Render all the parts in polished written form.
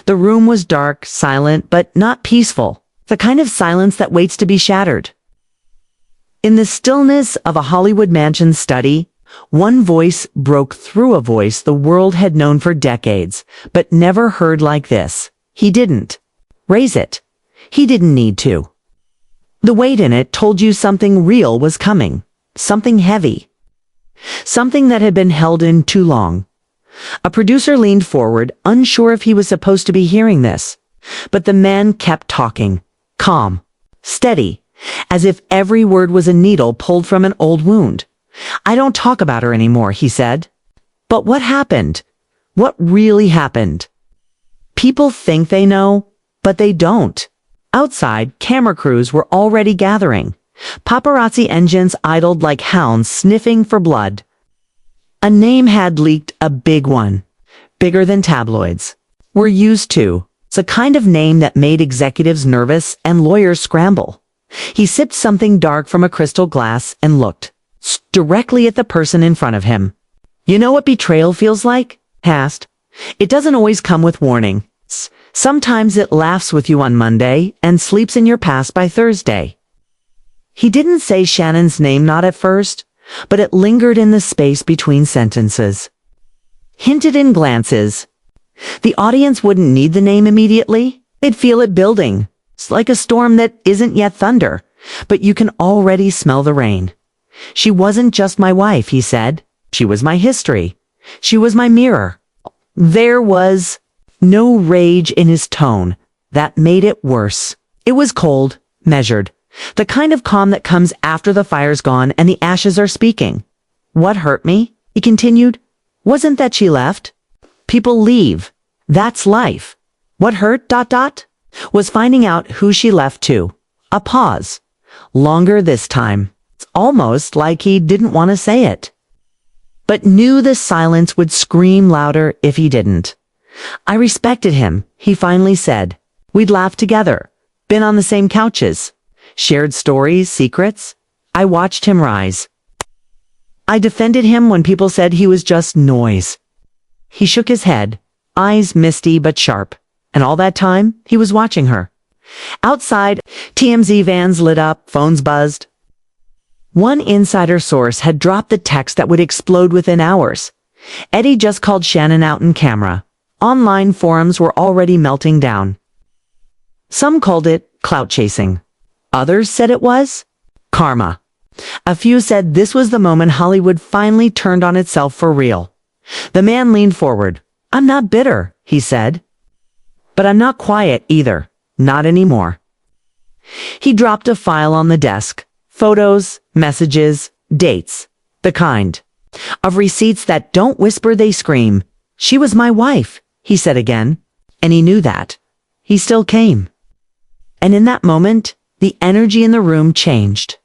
The room was dark, silent, but not peaceful. The kind of silence that waits to be shattered. In the stillness of a Hollywood mansion study, one voice broke through a voice the world had known for decades, but never heard like this. He didn't raise it. He didn't need to. The weight in it told you something real was coming, something heavy, something that had been held in too long. A producer leaned forward, unsure if he was supposed to be hearing this, but the man kept talking, calm, steady, as if every word was a needle pulled from an old wound. I don't talk about her anymore, he said. But what happened? What really happened? People think they know, but they don't. Outside, camera crews were already gathering. Paparazzi engines idled like hounds sniffing for blood. A name had leaked, a big one. Bigger than tabloids. We're used to. It's a kind of name that made executives nervous and lawyers scramble. He sipped something dark from a crystal glass and looked directly at the person in front of him. You know what betrayal feels like? He asked. It doesn't always come with warning. Sometimes it laughs with you on Monday and sleeps in your past by Thursday. He didn't say Shannon's name, not at first, but it lingered in the space between sentences. Hinted in glances. The audience wouldn't need the name immediately. They'd feel it building. It's like a storm that isn't yet thunder, but you can already smell the rain. She wasn't just my wife, he said. She was my history. She was my mirror. There was no rage in his tone. That made it worse. It was cold, measured. The kind of calm that comes after the fire's gone and the ashes are speaking. What hurt me, he continued, wasn't that she left. People leave. That's life. What hurt, was finding out who she left to. A pause. Longer this time. It's almost like he didn't want to say it, but knew the silence would scream louder if he didn't. I respected him, he finally said. We'd laughed together, been on the same couches, shared stories, secrets. I watched him rise. I defended him when people said he was just noise. He shook his head, eyes misty but sharp, and all that time, he was watching her. Outside, TMZ vans lit up, phones buzzed. One insider source had dropped the text that would explode within hours. Eddie just called Shannon out in camera. Online forums were already melting down. Some called it clout chasing. Others said it was karma. A few said this was the moment Hollywood finally turned on itself for real. The man leaned forward. I'm not bitter, he said. But I'm not quiet either. Not anymore. He dropped a file on the desk. Photos, messages, dates. The kind of receipts that don't whisper, they scream. She was my wife, he said again. And he knew that. He still came. And in that moment, the energy in the room changed.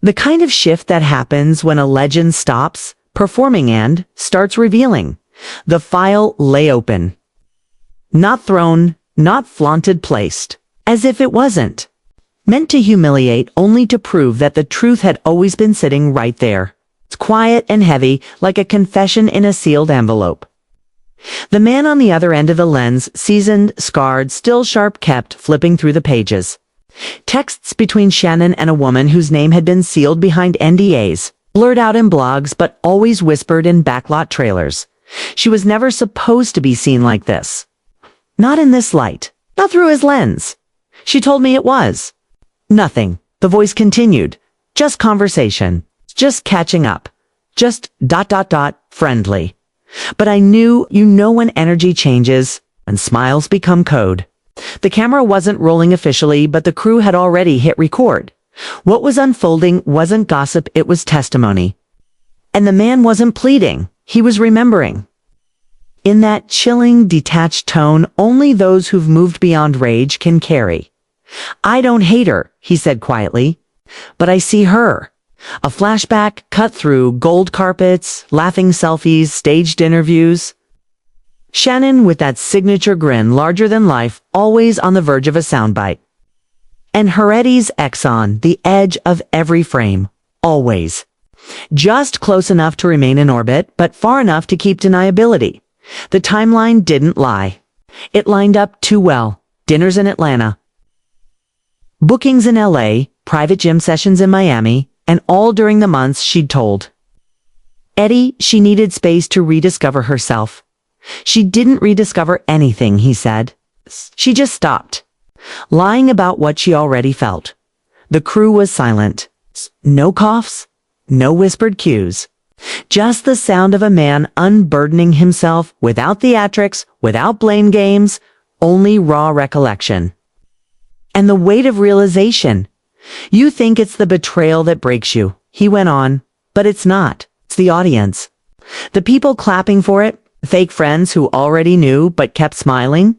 The kind of shift that happens when a legend stops performing and starts revealing. The file lay open. Not thrown, not flaunted, placed. As if it wasn't. Meant to humiliate, only to prove that the truth had always been sitting right there. It's quiet and heavy, like a confession in a sealed envelope. The man on the other end of the lens, seasoned, scarred, still sharp, kept flipping through the pages. Texts between Shannon and a woman whose name had been sealed behind NDAs, blurred out in blogs but always whispered in backlot trailers. She was never supposed to be seen like this. Not in this light. Not through his lens. She told me it was. Nothing. The voice continued. Just conversation. Just catching up. Just ... friendly. But I knew, when energy changes and smiles become code. The camera wasn't rolling officially, but the crew had already hit record. What was unfolding wasn't gossip, it was testimony. And the man wasn't pleading, he was remembering. In that chilling, detached tone only those who've moved beyond rage can carry. I don't hate her, he said quietly, but I see her. A flashback cut through gold carpets, laughing selfies, staged interviews. Shannon with that signature grin larger than life, always on the verge of a soundbite. And Eddie's Exxon, the edge of every frame, always. Just close enough to remain in orbit, but far enough to keep deniability. The timeline didn't lie. It lined up too well. Dinners in Atlanta, bookings in LA, private gym sessions in Miami, and all during the months she'd told Eddie she needed space to rediscover herself. She didn't rediscover anything, he said. She just stopped, lying about what she already felt. The crew was silent. No coughs, no whispered cues. Just the sound of a man unburdening himself without theatrics, without blame games, only raw recollection. And the weight of realization. You think it's the betrayal that breaks you, he went on, but it's not. It's the audience. The people clapping for it, fake friends who already knew but kept smiling.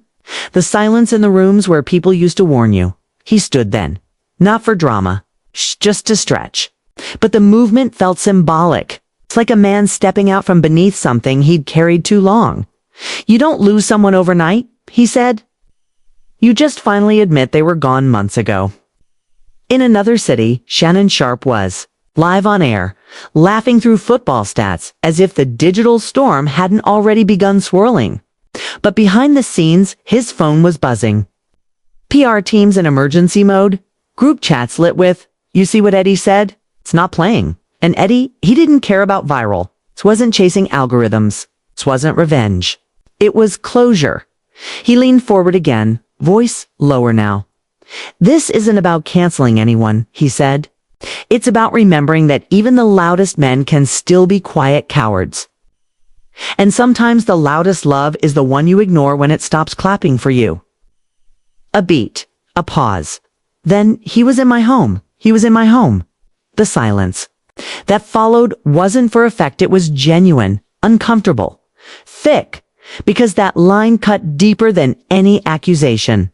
The silence in the rooms where people used to warn you. He stood then. Not for drama, just to stretch. But the movement felt symbolic. It's like a man stepping out from beneath something he'd carried too long. You don't lose someone overnight, he said. You just finally admit they were gone months ago. In another city, Shannon Sharpe was, live on air, laughing through football stats as if the digital storm hadn't already begun swirling. But behind the scenes, his phone was buzzing. PR teams in emergency mode, group chats lit with, "You see what Eddie said? It's not playing." And Eddie, he didn't care about viral. It wasn't chasing algorithms. It wasn't revenge. It was closure. He leaned forward again, voice lower now. "This isn't about canceling anyone," he said. "It's about remembering that even the loudest men can still be quiet cowards. And sometimes the loudest love is the one you ignore when it stops clapping for you." A beat, a pause. Then he was in my home. He was in my home. The silence that followed wasn't for effect. It was genuine, uncomfortable, thick, because that line cut deeper than any accusation.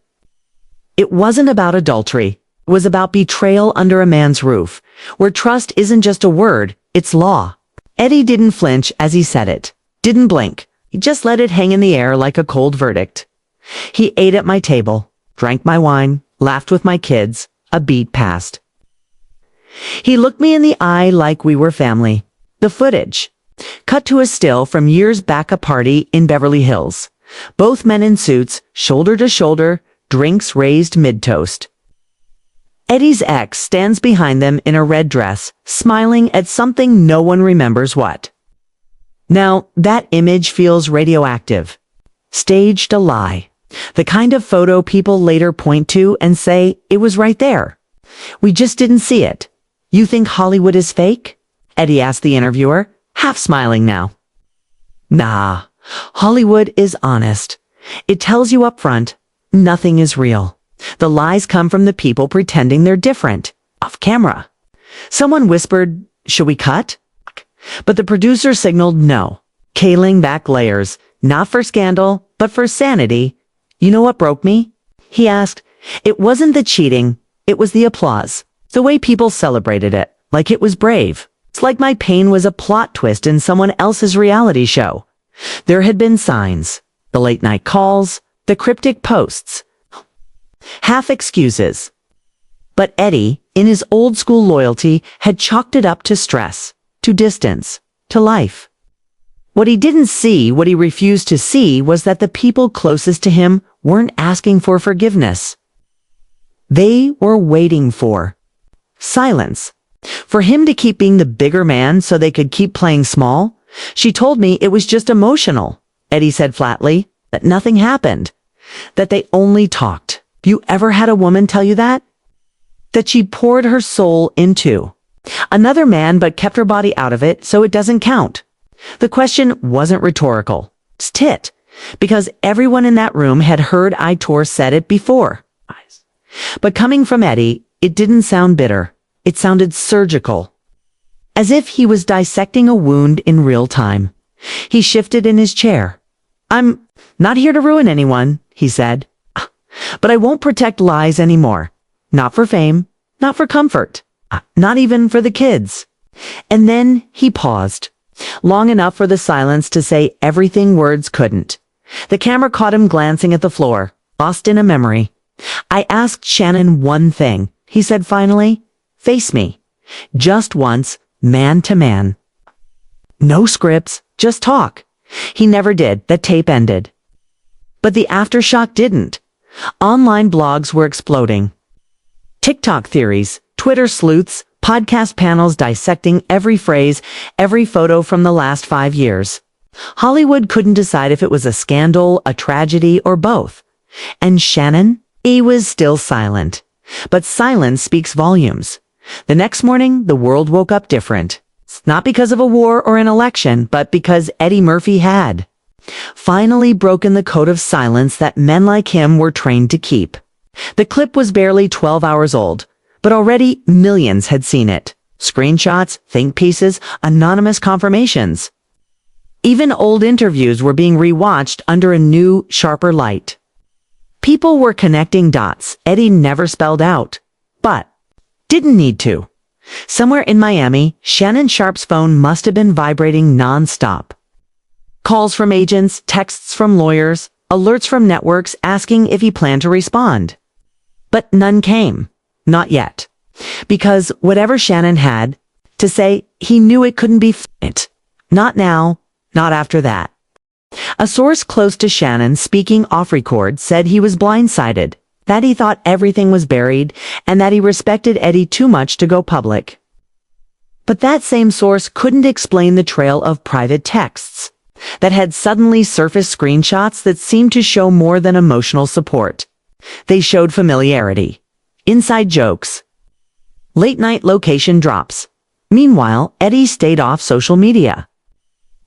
It wasn't about adultery. It was about betrayal under a man's roof, where trust isn't just a word, it's law. Eddie didn't flinch as he said it, didn't blink. He just let it hang in the air like a cold verdict. He ate at my table, drank my wine, laughed with my kids. A beat passed. He looked me in the eye like we were family. The footage, cut to a still from years back, a party in Beverly Hills. Both men in suits, shoulder to shoulder, drinks raised mid-toast. Eddie's ex stands behind them in a red dress, smiling at something no one remembers what. Now, that image feels radioactive. Staged a lie. The kind of photo people later point to and say, "It was right there. We just didn't see it." "You think Hollywood is fake?" Eddie asked the interviewer, half smiling now. "Nah, Hollywood is honest. It tells you up front, nothing is real. The lies come from the people pretending they're different, off camera." Someone whispered, "Should we cut?" But the producer signaled no, scaling back layers, not for scandal, but for sanity. "You know what broke me?" he asked. "It wasn't the cheating, it was the applause. The way people celebrated it, like it was brave. It's like my pain was a plot twist in someone else's reality show. There had been signs, the late night calls, the cryptic posts, half excuses. But Eddie, in his old school loyalty, had chalked it up to stress, to distance, to life. What he didn't see, what he refused to see, was that the people closest to him weren't asking for forgiveness. They were waiting for silence. For him to keep being the bigger man so they could keep playing small. "She told me it was just emotional," Eddie said flatly, "that nothing happened, that they only talked." You ever had a woman tell you that? That she poured her soul into another man but kept her body out of it so it doesn't count. The question wasn't rhetorical. It's tit, because everyone in that room had heard Aitor said it before. But coming from Eddie, it didn't sound bitter. It sounded surgical, as if he was dissecting a wound in real time. He shifted in his chair. "I'm not here to ruin anyone," he said. "But I won't protect lies anymore. Not for fame, not for comfort, not even for the kids." And then he paused, long enough for the silence to say everything words couldn't. The camera caught him glancing at the floor, lost in a memory. "I asked Shannon one thing," he said finally. "Face me. Just once, man to man. No scripts, just talk." He never did. The tape ended. But the aftershock didn't. Online blogs were exploding. TikTok theories, Twitter sleuths, podcast panels dissecting every phrase, every photo from the last 5 years. Hollywood couldn't decide if it was a scandal, a tragedy, or both. And Shannon? He was still silent. But silence speaks volumes. The next morning, the world woke up different. Not because of a war or an election, but because Eddie Murphy had finally broken the code of silence that men like him were trained to keep. The clip was barely 12 hours old, but already millions had seen it. Screenshots, think pieces, anonymous confirmations. Even old interviews were being rewatched under a new, sharper light. People were connecting dots Eddie never spelled out, but didn't need to. Somewhere in Miami, Shannon Sharpe's phone must have been vibrating non-stop. Calls from agents, texts from lawyers, alerts from networks asking if he planned to respond. But none came. Not yet. Because whatever Shannon had to say, he knew it couldn't be it. Not now, not after that. A source close to Shannon, speaking off record, said he was blindsided, that he thought everything was buried, and that he respected Eddie too much to go public. But that same source couldn't explain the trail of private texts that had suddenly surfaced, screenshots that seemed to show more than emotional support. They showed familiarity, inside jokes, late-night location drops. Meanwhile, Eddie stayed off social media.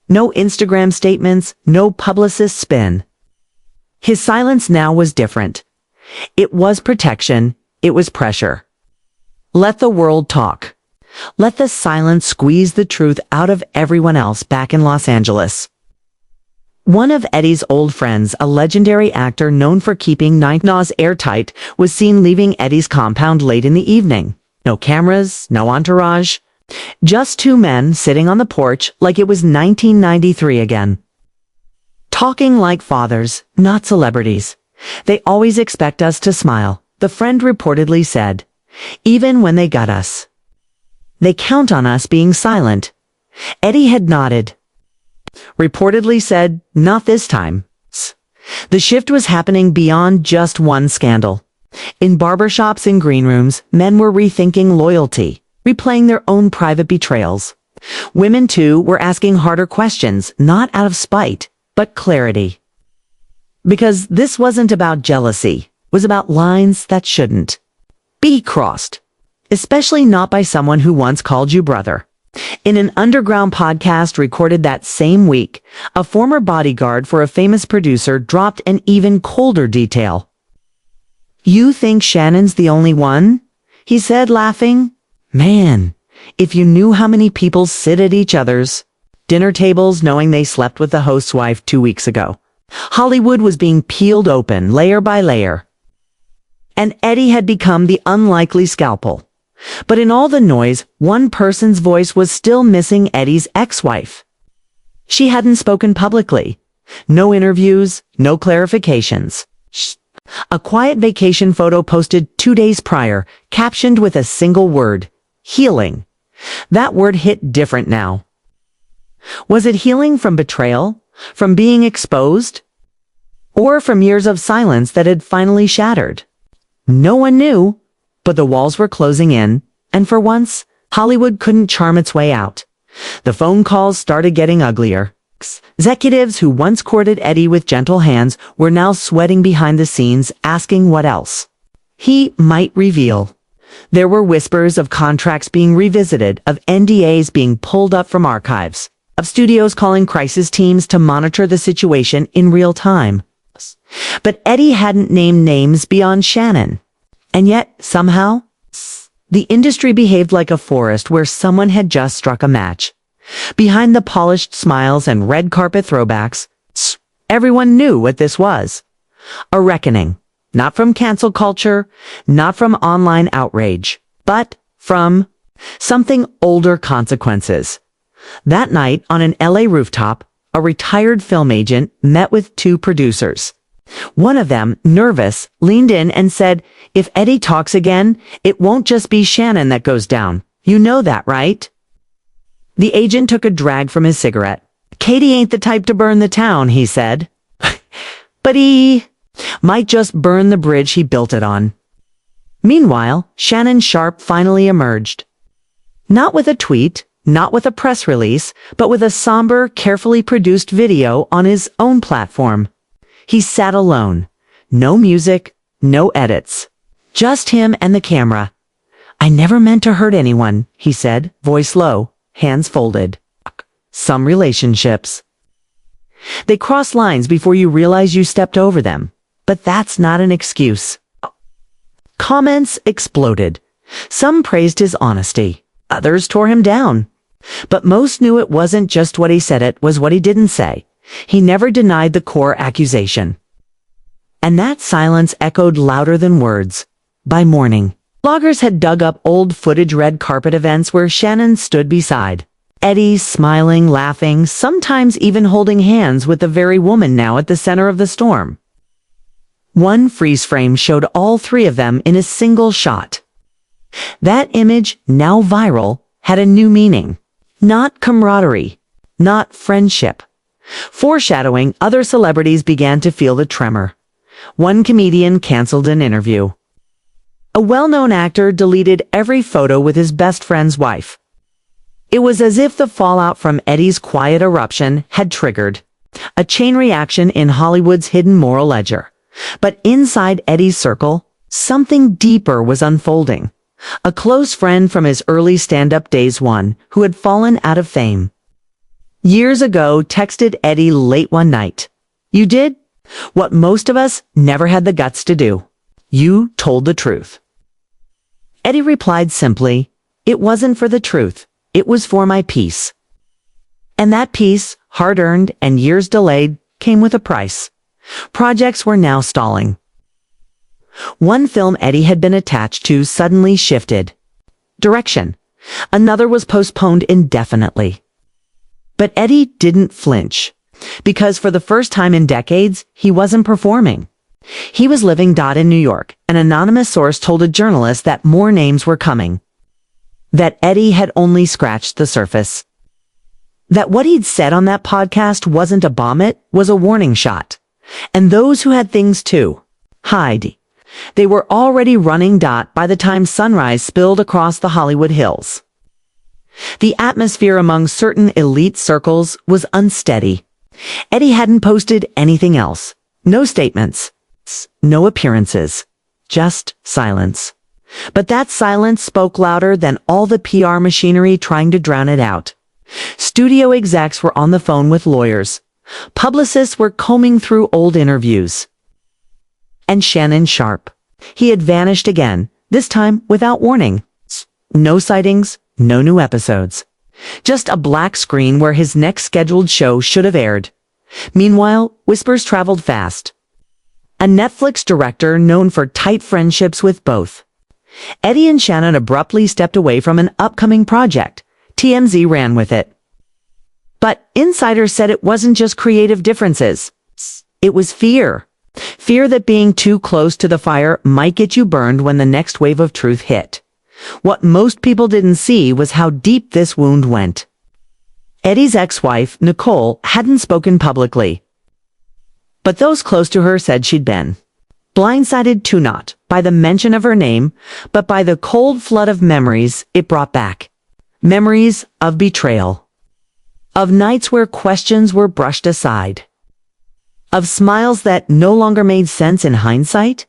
No Instagram statements, no publicist spin. His silence now was different. It was protection, it was pressure. Let the world talk. Let the silence squeeze the truth out of everyone else back in Los Angeles. One of Eddie's old friends, a legendary actor known for keeping nightmares airtight, was seen leaving Eddie's compound late in the evening. No cameras, no entourage. Just two men sitting on the porch like it was 1993 again. Talking like fathers, not celebrities. They always expect us to smile, the friend reportedly said. Even when they got us. They count on us being silent. Eddie had nodded. Reportedly said, not this time. The shift was happening beyond just one scandal. In barbershops and green rooms, men were rethinking loyalty, replaying their own private betrayals. Women, too, were asking harder questions, not out of spite, but clarity. Because this wasn't about jealousy, it was about lines that shouldn't be crossed, especially not by someone who once called you brother. In an underground podcast recorded that same week, a former bodyguard for a famous producer dropped an even colder detail. "You think Shannon's the only one?" he said, laughing. "Man, if you knew how many people sit at each other's dinner tables knowing they slept with the host's wife 2 weeks ago." Hollywood was being peeled open, layer by layer. And Eddie had become the unlikely scalpel. But in all the noise, one person's voice was still missing: Eddie's ex-wife. She hadn't spoken publicly. No interviews, no clarifications. A quiet vacation photo posted 2 days prior, captioned with a single word: healing. That word hit different now. Was it healing from betrayal? From being exposed? Or from years of silence that had finally shattered? No one knew. But the walls were closing in, and for once, Hollywood couldn't charm its way out. The phone calls started getting uglier. Executives who once courted Eddie with gentle hands were now sweating behind the scenes, asking what else he might reveal. There were whispers of contracts being revisited, of NDAs being pulled up from archives, of studios calling crisis teams to monitor the situation in real time. But Eddie hadn't named names beyond Shannon. And yet, somehow, the industry behaved like a forest where someone had just struck a match. Behind the polished smiles and red carpet throwbacks, everyone knew what this was. A reckoning, not from cancel culture, not from online outrage, but from something older: consequences. That night, on an LA rooftop, a retired film agent met with 2 producers. One of them, nervous, leaned in and said, "If Eddie talks again, it won't just be Shannon that goes down. You know that, right?" The agent took a drag from his cigarette. "Katie ain't the type to burn the town," he said. but he might just burn the bridge he built it on. Meanwhile, Shannon Sharpe finally emerged. Not with a tweet, not with a press release, but with a somber, carefully produced video on his own platform. He sat alone. No music, no edits. Just him and the camera. "I never meant to hurt anyone," he said, voice low, hands folded. Some relationships. They cross lines before you realize you stepped over them. But that's not an excuse. Comments exploded. Some praised his honesty. Others tore him down. But most knew it wasn't just what he said, it was what he didn't say. He never denied the core accusation. And that silence echoed louder than words. By morning, bloggers had dug up old footage red carpet events where Shannon stood beside Eddie, smiling, laughing, sometimes even holding hands with the very woman now at the center of the storm. One freeze frame showed all three of them in a single shot. That image, now viral, had a new meaning. Not camaraderie, not friendship. Foreshadowing, other celebrities began to feel the tremor. One comedian canceled an interview. A well-known actor deleted every photo with his best friend's wife. It was as if the fallout from Eddie's quiet eruption had triggered a chain reaction in Hollywood's hidden moral ledger. But inside Eddie's circle, something deeper was unfolding. A close friend from his early stand-up days, one who had fallen out of fame. Years ago, texted Eddie late one night. "You did what most of us never had the guts to do. You told the truth." Eddie replied simply, "It wasn't for the truth. It was for my peace." And that peace, hard-earned and years delayed, came with a price. Projects were now stalling. One film Eddie had been attached to suddenly shifted direction. Another was postponed indefinitely. But Eddie didn't flinch, because for the first time in decades, he wasn't performing. He was living. In New York, an anonymous source told a journalist that more names were coming. That Eddie had only scratched the surface. That what he'd said on that podcast wasn't a bomb, it was a warning shot. And those who had things to hide, they were already running. By the time sunrise spilled across the Hollywood hills. The atmosphere among certain elite circles was unsteady. Eddie hadn't posted anything else. No statements. No appearances. Just silence. But that silence spoke louder than all the PR machinery trying to drown it out. Studio execs were on the phone with lawyers. Publicists were combing through old interviews. And Shannon Sharpe. He had vanished again, this time without warning. No sightings, no new episodes. Just a black screen where his next scheduled show should have aired. Meanwhile, whispers traveled fast. A Netflix director known for tight friendships with both. Eddie and Shannon abruptly stepped away from an upcoming project. TMZ ran with it. But insiders said it wasn't just creative differences. It was fear. Fear that being too close to the fire might get you burned when the next wave of truth hit. What most people didn't see was how deep this wound went. Eddie's ex-wife, Nicole, hadn't spoken publicly. But those close to her said she'd been blindsided too, not by the mention of her name, but by the cold flood of memories it brought back. Memories of betrayal. Of nights where questions were brushed aside. Of smiles that no longer made sense in hindsight.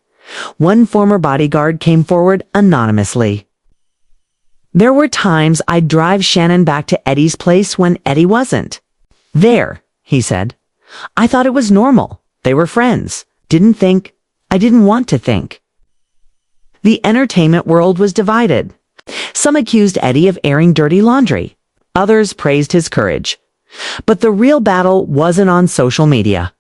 One former bodyguard came forward anonymously. "There were times I'd drive Shannon back to Eddie's place when Eddie wasn't there," he said. "I thought it was normal. They were friends. I didn't want to think." The entertainment world was divided. Some accused Eddie of airing dirty laundry. Others praised his courage. But the real battle wasn't on social media.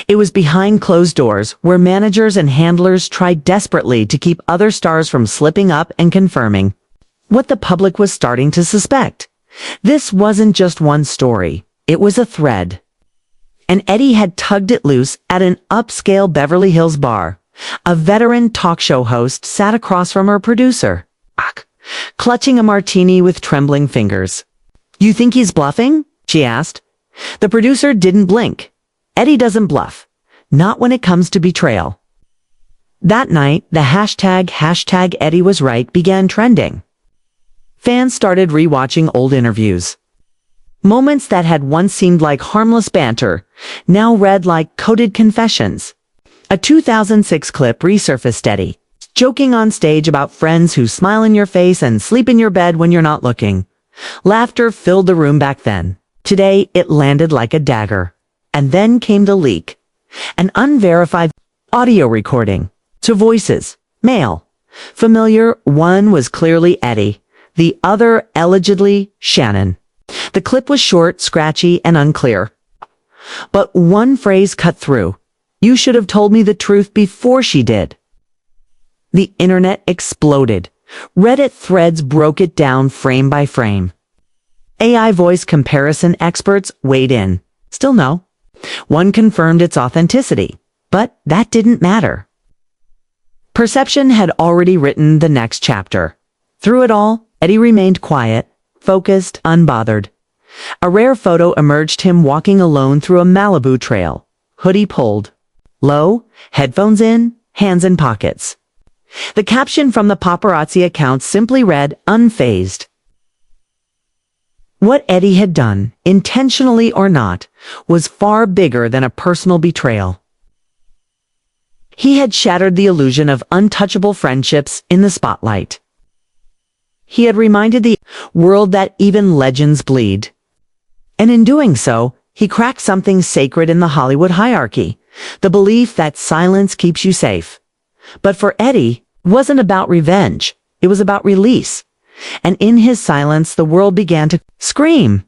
It was behind closed doors, where managers and handlers tried desperately to keep other stars from slipping up and confirming what the public was starting to suspect. This wasn't just one story. It was a thread. And Eddie had tugged it loose at an upscale Beverly Hills bar. A veteran talk show host sat across from her producer, clutching a martini with trembling fingers. "You think he's bluffing?" she asked. The producer didn't blink. "Eddie doesn't bluff. not when it comes to betrayal. That night, the hashtag Eddie was right began trending. Fans started rewatching old interviews. Moments that had once seemed like harmless banter now read like coded confessions. A 2006 clip resurfaced Eddie, joking on stage about friends who smile in your face and sleep in your bed when you're not looking. Laughter filled the room back then. Today, it landed like a dagger. And then came the leak. An unverified audio recording. Two voices. Male. Familiar, one was clearly Eddie. The other, allegedly, Shannon. The clip was short, scratchy, and unclear. But one phrase cut through. You should have told me the truth before she did. The internet exploded. Reddit threads broke it down frame by frame. AI voice comparison experts weighed in. Still no. One confirmed its authenticity, but that didn't matter. Perception had already written the next chapter. Through it all, Eddie remained quiet, focused, unbothered. A rare photo emerged him walking alone through a Malibu trail, hoodie pulled, low, headphones in, hands in pockets. The caption from the paparazzi account simply read, unfazed. What Eddie had done, intentionally or not, was far bigger than a personal betrayal. He had shattered the illusion of untouchable friendships in the spotlight. He had reminded the world that even legends bleed. And in doing so, he cracked something sacred in the Hollywood hierarchy, the belief that silence keeps you safe. But for Eddie, it wasn't about revenge. It was about release. And in his silence, the world began to scream.